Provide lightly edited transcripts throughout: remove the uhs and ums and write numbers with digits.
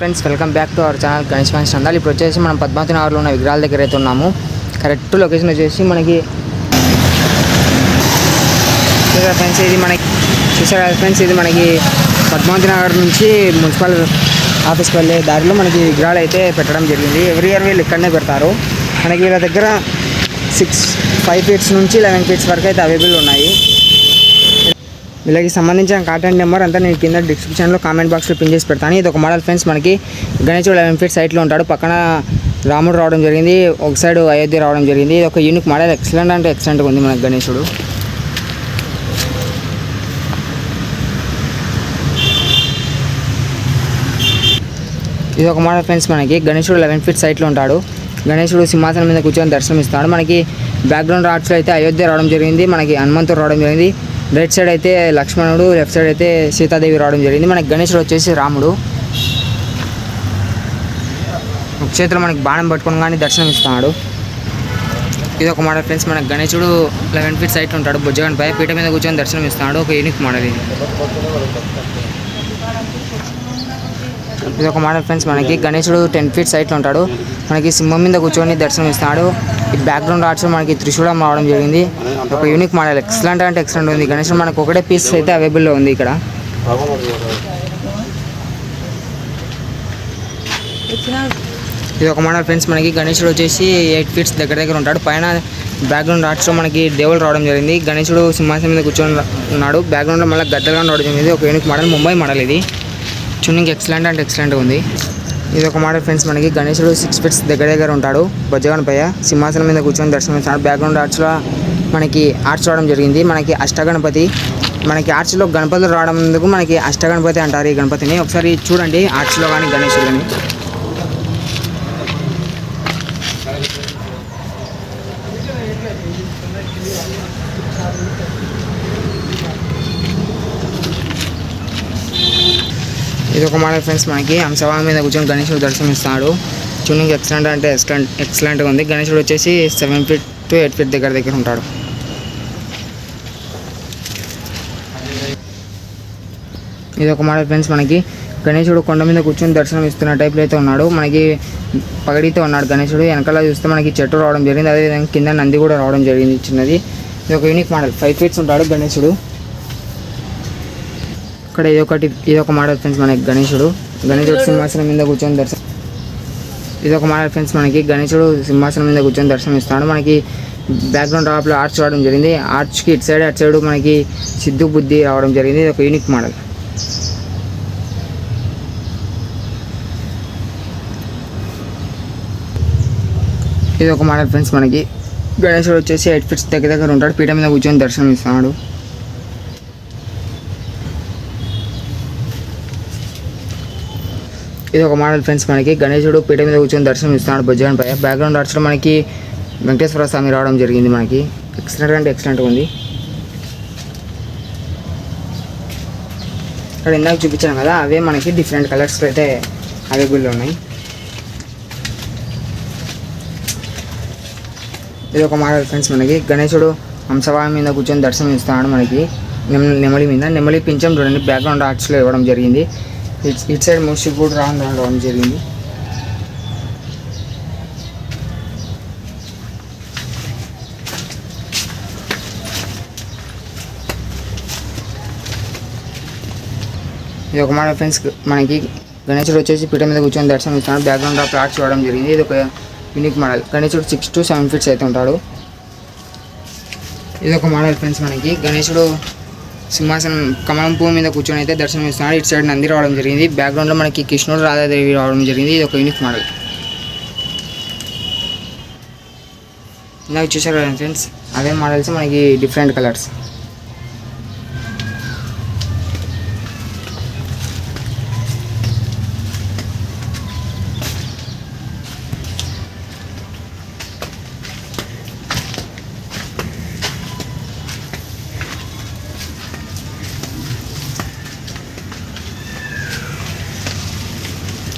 Friends, welcome back to our channel Ganesh fans చందాలు. ఇప్పుడు వచ్చేసి మనం పద్మావతి నగర్లో ఉన్న విగ్రహాల దగ్గర అయితే ఉన్నాము. కరెక్ట్ లొకేషన్ వచ్చేసి మనకి ఫ్రెండ్స్ ఇది మనకి చూసారా ఫ్రెండ్స్, ఇది మనకి పద్మావతి నగర్ నుంచి మున్సిపల్ ఆఫీస్కి వెళ్ళే దారిలో మనకి విగ్రహాలు అయితే పెట్టడం జరిగింది. ఎవ్రీ ఇయర్ వీళ్ళు ఇక్కడనే పెడతారు. మనకి వీళ్ళ దగ్గర 5 ఫీట్స్ నుంచి 11 ఫీట్స్ వరకు అయితే అవైలబుల్ ఉన్నాయి. వీళ్ళకి సంబంధించిన కాంటాక్ట్ నెంబర్ అంతా నేను కింద డిస్క్రిప్షన్లో కామెంట్ బాక్స్లో పిన్ చేసి పెడతాను. ఇది ఒక మోడల్ ఫ్రెండ్స్, మనకి గణేశుడు 11 ఫీట్ సైట్లో ఉంటాడు. పక్కన రాముడు రావడం జరిగింది, ఒక సైడ్ అయోధ్య రావడం జరిగింది. ఇది ఒక యూనిక్ మోడల్, ఎక్సలెంట్ అంటే ఎక్సలెంట్గా ఉంది మనకి గణేశుడు. ఇది ఒక మోడల్ ఫ్రెండ్స్, మనకి గణేశుడు 11 ఫీట్ సైట్లో ఉంటాడు. గణేశుడు సింహాసనం మీద కూర్చొని దర్శనం ఇస్తాడు. మనకి బ్యాక్గ్రౌండ్ ఆర్ట్స్లో అయితే అయోధ్య రావడం జరిగింది, మనకి హనుమంతుడు రావడం జరిగింది. రైట్ సైడ్ అయితే లక్ష్మణుడు, లెఫ్ట్ సైడ్ అయితే సీతాదేవి రావడం జరిగింది. మనకి గణేశుడు వచ్చేసి రాముడు. ఒక చేతిలో మనకి బాణం పట్టుకొని కానీ దర్శనం ఇస్తున్నాడు. ఇది ఒక మోడల్ ఫ్రెండ్స్, మనకి గణేశుడు 11 ఫీట్ సైట్లో ఉంటాడు. బుజ్జగన్పై పీట మీద కూర్చొని దర్శనం ఇస్తున్నాడు. ఒక యూనిక్ మోడల్ ఇది. ఇది ఒక మోడల్ ఫ్రెండ్స్, మనకి గణేశుడు 10 ఫీట్ సైట్లో ఉంటాడు. మనకి సింహం మీద కూర్చొని దర్శనం ఇస్తున్నాడు. ఈ బ్యాక్గ్రౌండ్ ఆర్ట్స్ మనకి త్రిశూలం రావడం జరిగింది. ఒక యూనిక్ మోడల్, ఎక్సలెంట్ అంటే ఎక్సలెంట్ ఉంది. గణేశుడు మనకు ఒకటే పీస్ అయితే అవైలబుల్లో ఉంది ఇక్కడ. ఇది ఒక మోడల్ ఫ్రెండ్స్, మనకి గణేశుడు వచ్చేసి 8 ఫీట్స్ దగ్గర ఉంటాడు. పైన బ్యాక్గ్రౌండ్ ఆర్ట్స్లో మనకి దేవుడు రావడం జరిగింది. గణేశుడు సింహాసనం మీద కూర్చొని ఉన్నాడు. బ్యాక్గ్రౌండ్లో మళ్ళీ గద్దలుగా రావడం జరిగింది. ఒక యూనిక్ మోడల్, ముంబై మోడల్ ఇది. ట్యూనింగ్ ఎక్సలెంట్ అంటే ఎక్సలెంట్గా ఉంది. ఇది ఒక మోడల్ ఫ్రెండ్స్, మనకి గణేశుడు 6 ఫీట్స్ దగ్గర ఉంటాడు. బొజ్జగన్పై సింహాసనం మీద కూర్చొని దర్శనం ఇస్తాడు. బ్యాక్గ్రౌండ్ ఆర్ట్స్లో మనకి ఆర్ట్స్ రావడం జరిగింది. మనకి అష్టగణపతి, మనకి ఆర్ట్స్లో గణపతులు రావడం ఎందుకు మనకి అష్టగణపతి అంటారు ఈ గణపతిని. ఒకసారి చూడండి ఆర్ట్స్లో కానీ గణేశుడు కానీ. ఇది ఒక మోడల్ ఫ్రెండ్స్, మనకి హంసవాహనం మీద కూర్చొని గణేశుడు దర్శనమిస్తాడు. ట్యూనింగ్ ఎక్సలెంట్ అంటే ఎక్సలెంట్గా ఉంది. గణేశుడు వచ్చేసి 7 ఫీట్ to 8 ఫీట్ దగ్గర ఉంటాడు. ఇది ఒక మోడల్ ఫ్రెండ్స్, మనకి గణేశుడు కొండ మీద కూర్చొని దర్శనం ఇస్తున్న టైప్లో అయితే ఉన్నాడు. మనకి పగడితో ఉన్నాడు గణేశుడు. వెనకాల చూస్తే మనకి చెట్టు రావడం జరిగింది, అదేవిధంగా కింద నంది కూడా రావడం జరిగింది చిన్నది. ఇది ఒక యూనిక్ మోడల్, 5 ఫీట్స్ ఉంటాడు గణేశుడు. ఇక్కడ ఇది ఒక మోడల్ ఫ్రెండ్స్, మనకి గణేశుడు సింహాసనం మీద కూర్చొని దర్శనం. ఇది ఒక మోడల్ ఫ్రెండ్స్, మనకి గణేశుడు సింహాసనం మీద కూర్చొని దర్శనం ఇస్తున్నాడు. మనకి బ్యాక్గ్రౌండ్ టాప్లో ఆర్చ్ రావడం జరిగింది. ఆర్చ్కి అటు సైడ్ మనకి సిద్ధు బుద్ధి రావడం జరిగింది. ఇది ఒక యూనిక్ మోడల్. ఇది ఒక మోడల్ ఫ్రెండ్స్, మనకి గణేశుడు వచ్చేసి 8 ఫీట్స్ దగ్గర ఉంటాడు. పీఠ మీద కూర్చొని దర్శనం ఇస్తున్నాడు. ఇది ఒక మోడల్ ఫ్రెండ్స్, మనకి గణేశుడు పీట మీద కూర్చొని దర్శనం ఇస్తున్నాడు బొజ్జగన్పై. బ్యాక్గ్రౌండ్ ఆర్ట్స్లో మనకి వెంకటేశ్వర స్వామి రావడం జరిగింది. మనకి ఎక్సలెంట్ అంటే ఎక్సలెంట్గా ఉంది. ఇక్కడ ఇందాక చూపించాను కదా, అవే మనకి డిఫరెంట్ కలర్స్లో అయితే అవైలబుల్లో ఉన్నాయి. ఇది ఒక మోడల్ ఫ్రెండ్స్, మనకి గణేశుడు హంసవాహనం మీద కూర్చొని దర్శనం ఇస్తున్నాడు. మనకి నెమలి పింఛం చూడండి బ్యాక్గ్రౌండ్ ఆర్ట్స్లో ఇవ్వడం జరిగింది. ఇటు సైడ్ మూసి కూడా రావడం జరిగింది. ఇది ఒక మోడల్ ఫ్రెండ్స్, మనకి గణేశుడు వచ్చేసి పీఠ మీద కూర్చొని దర్శనం ఇస్తున్నాడు. బ్యాక్గ్రౌండ్ ఆఫ్ ఆర్ట్స్ ఇవ్వడం జరిగింది. ఇది ఒక యూనిక్ మోడల్. గణేశుడు 6 to 7 ఫీట్స్ అయితే ఉంటాడు. ఇది ఒక మోడల్ ఫ్రెండ్స్, మనకి గణేశుడు సింహాసనం కమలం పువ్వు మీద కూర్చొని అయితే దర్శనం ఇస్తున్నాడు. ఇటు సైడ్ నంది రావడం జరిగింది. బ్యాక్గ్రౌండ్లో మనకి కృష్ణుడు రాధాదేవి రావడం జరిగింది. ఇది ఒక యూనిక్ మోడల్. ఇందాక చూసారు కదా ఫ్రెండ్స్, అవే మోడల్స్ మనకి డిఫరెంట్ కలర్స్.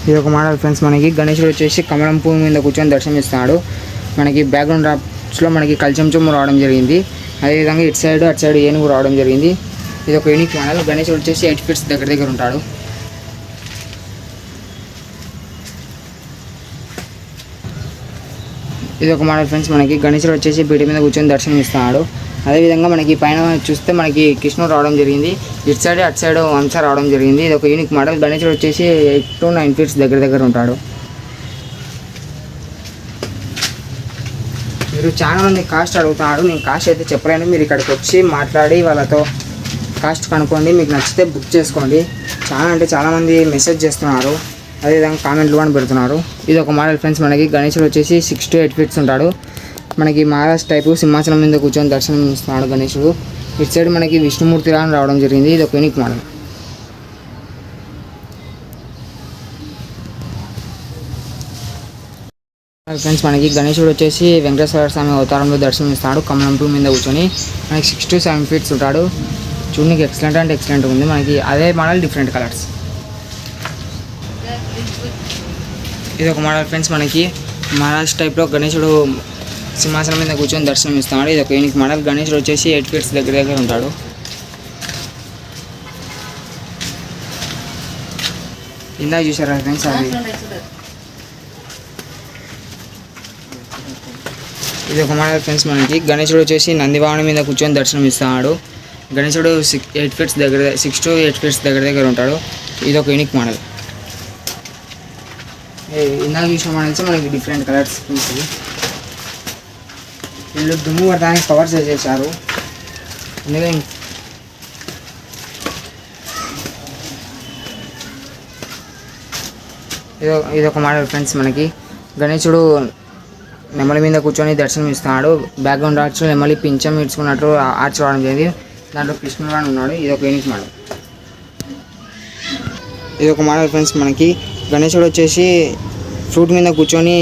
ఇది ఒక మోడల్ ఫ్రెండ్స్, మనకి గణేశుడు వచ్చేసి కమలం పువ్వు మీద కూర్చొని దర్శనం ఇస్తున్నాడు. మనకి బ్యాక్గ్రౌండ్ డ్రాప్స్లో మనకి కలిచంచం రావడం జరిగింది. అదేవిధంగా అటు సైడ్ ఏనుగు రావడం జరిగింది. ఇది ఒక యూనిక్ మోడల్. గణేశుడు వచ్చేసి 8 ఫీట్స్ దగ్గర ఉంటాడు. ఇది ఒక మోడల్ ఫ్రెండ్స్. మనకి గణేశుడు వచ్చేసి పీఠ మీద కూర్చొని దర్శనం ఇస్తున్నాడు. అదేవిధంగా మనకి పైన చూస్తే మనకి కృష్ణుడు రావడం జరిగింది. ఇటు సైడ్ అటు సైడ్ వంశ రావడం జరిగింది. ఇది ఒక యూనిక్ మోడల్. గణేశుడు వచ్చేసి 8 to 9 feet దగ్గర ఉంటాడు. మీరు చాలా మంది కాస్ట్ అడుగుతున్నారు. నేను కాస్ట్ అయితే చెప్పలేను. మీరు ఇక్కడికి వచ్చి మాట్లాడి వాళ్ళతో కాస్ట్ కనుక్కోండి. మీకు నచ్చితే బుక్ చేసుకోండి. చాలామంది మెసేజ్ చేస్తున్నారు. అదేవిధంగా కామెంట్లు కూడా పెడుతున్నారు. ఇది ఒక మోడల్ ఫ్రెండ్స్. మనకి గణేశుడు వచ్చేసి 6 to 8 feet ఉంటాడు. మనకి మహారాష్ట్ర టైపు సింహాసనం మీద కూర్చొని దర్శనం ఇస్తున్నాడు గణేశుడు. ఇటు సైడ్ మనకి విష్ణుమూర్తి రావడం జరిగింది. ఇది ఒక యూనిక్ మోడల్. ఫ్రెండ్స్ మనకి గణేశుడు వచ్చేసి వెంకటేశ్వర స్వామి అవతారంలో దర్శనం ఇస్తాడు. కమలం టూ మీద కూర్చొని మనకి 6 to 7 feet ఉంటాడు. చూడడానికి ఎక్సలెంట్ అంటే ఎక్సలెంట్ ఉంది. మనకి అదే మోడల్ డిఫరెంట్ కలర్స్. ఇది ఒక మోడల్ ఫ్రెండ్స్. మనకి మహారాష్ట్ర టైప్లో గణేశుడు సింహాసనం మీద కూర్చొని దర్శనం ఇస్తాడు. ఇది ఒక యూనిక్ మోడల్. గణేశుడు వచ్చేసి 8 feet దగ్గర ఉంటాడు. ఇందాక చూసారా ఫ్రెండ్స్ అది. ఇది ఒక మోడల్ ఫ్రెండ్స్. మనకి గణేశుడు వచ్చేసి నందివాహనం మీద కూర్చొని దర్శనం ఇస్తున్నాడు. గణేశుడు 6 to 8 feet దగ్గర ఉంటాడు. ఇది ఒక యూనిక్ మోడల్. ఇందాక చూసిన మోడల్స్ మనకి డిఫరెంట్ కలర్స్ ఉంటుంది. వీళ్ళు దుమ్ము పడడానికి కవర్స్ చేసేసారు. అందుకే ఇది ఒక మోడల్ ఫ్రెండ్స్. మనకి గణేశుడు నెమలి మీద కూర్చొని దర్శనం ఇస్తున్నాడు. బ్యాక్గ్రౌండ్ ఆర్చ్ నెమలి పింఛం ఇడ్చుకున్నట్టు ఆర్చ్ రావడం జరిగింది. దాంట్లో కృష్ణుడు అని ఉన్నాడు. ఇది ఒక యూనిక్ మోడల్. ఇది ఒక మోడల్ ఫ్రెండ్స్. మనకి గణేశుడు వచ్చేసి ఫ్రూట్ మీద కూర్చొని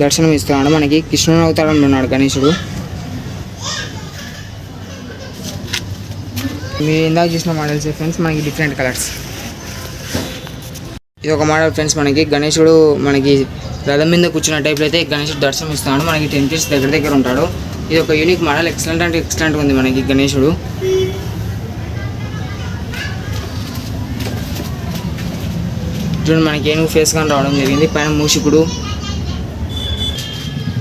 దర్శనం ఇస్తున్నాడు. మనకి కృష్ణుడు అవతారంలో ఉన్నాడు గణేశుడు. మీరు ఇందాక చూసిన మోడల్స్ ఫ్రెండ్స్. మనకి డిఫరెంట్ కలర్స్. ఇది ఒక మోడల్ ఫ్రెండ్స్. మనకి గణేశుడు మనకి రథం మీద కూర్చున్న టైప్లో అయితే గణేశుడు దర్శనం ఇస్తున్నాడు. మనకి 10 feet దగ్గర ఉంటాడు. ఇది ఒక యూనిక్ మోడల్. ఎక్సలెంట్ అంటే ఎక్సలెంట్ ఉంది మనకి గణేశుడు. చూడండి మనకి ఏనుగు ఫేస్ కానీ రావడం జరిగింది. పైన మూషికుడు.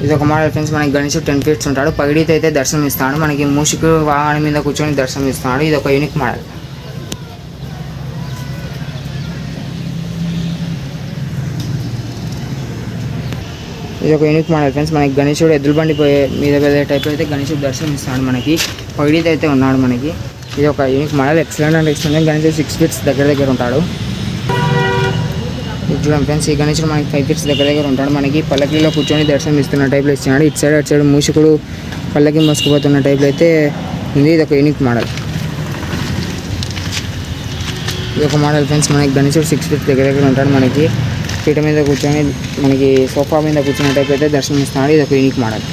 ఇది ఒక మోడల్ ఫ్రెండ్స్. మనకి గణేశుడు 10 feet ఉంటాడు. పగిడితో అయితే దర్శనం ఇస్తాడు. మనకి మూషికుడు వాహనం మీద కూర్చొని దర్శనం ఇస్తున్నాడు. ఇది ఒక యూనిక్ మోడల్. ఇది ఒక యూనిక్ మోడల్ ఫ్రెండ్స్. మనకి గణేశుడు ఎద్దుల బండి మీద వెళ్ళే టైప్లో అయితే గణేశుడు దర్శనం ఇస్తాడు. మనకి పగిడితో అయితే ఉన్నాడు. మనకి ఇది ఒక యూనిక్ మోడల్. ఎక్సలెంట్ అంటే ఎక్సలెంట్. గణేశుడు 6 feet దగ్గర ఉంటాడు. చూడండి ఫ్రెండ్స్. ఈ గణేశుడు మనకి 5 feet దగ్గర ఉంటాడు. మనకి పల్లకిలో కూర్చొని దర్శనం ఇస్తున్న టైప్లో ఇస్తున్నాడు. ఇటు సైడ్ అటు సైడ్ మూషికుడు పల్లకి మోసుకుపోతున్న టైప్లో అయితే ఉంది. ఇది ఒక యూనిక్ మోడల్. ఇది ఒక మోడల్ ఫ్రెండ్స్. మనకి గణేశుడు 6 feet దగ్గర ఉంటాడు. మనకి పీట మీద కూర్చొని మనకి సోఫా మీద కూర్చున్న టైప్ అయితే దర్శనం ఇస్తున్నాడు. ఇది ఒక యూనిక్ మోడల్.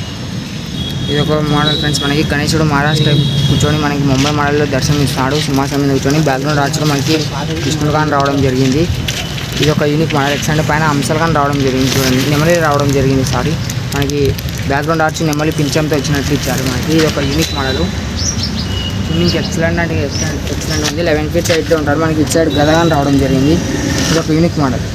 ఇది ఒక మోడల్ ఫ్రెండ్స్. మనకి గణేశుడు మహారాష్ట్ర కూర్చొని మనకి ముంబై మోడల్లో దర్శనం ఇస్తున్నాడు. సింహాసనం మీద కూర్చొని బ్యాక్గ్రౌండ్ ఆర్చ్లో మనకి కృష్ణుడు గాని రావడం జరిగింది. ఇది ఒక యూనిక్ మోడల్. ఎక్సలెంట్. పైన అంశాలు కానీ రావడం జరిగింది. చూడండి నెమలి రావడం జరిగింది. మనకి బ్యాక్గ్రౌండ్ ఆర్చ్ నెమలి పింఛంతో వచ్చినట్లు ఇచ్చారు. మనకి ఇది ఒక యూనిక్ మోడల్. మీకు ఎక్సలెంట్ అంటే ఎక్సలెంట్ ఉంది. 11 feet హైట్లో ఉంటారు. మనకి ఇటు సైడ్ గద కానీ రావడం జరిగింది. ఇది ఒక యూనిక్ మోడల్.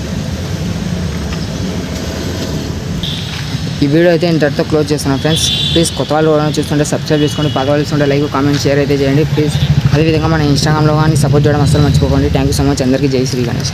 ఈ వీడియో అయితే ఇంతటితో క్లోజ్ చేస్తున్నాను ఫ్రెండ్స్. ప్లీజ్ కొత్త వాళ్ళు ఎవరైనా చూస్తుంటే సబ్స్క్రైబ్ చేసుకోండి. పాత వాళ్ళు చూస్తుంటే లైక్ కామెంట్ షేర్ అయితే చేయండి ప్లీజ్. అదేవిధంగా మన ఇన్స్టాగ్రామ్లో కానీ సపోర్ట్ చేయడం అసలు మర్చిపోకండి. Thank you so much. అందరికీ జై శ్రీ గణేష్.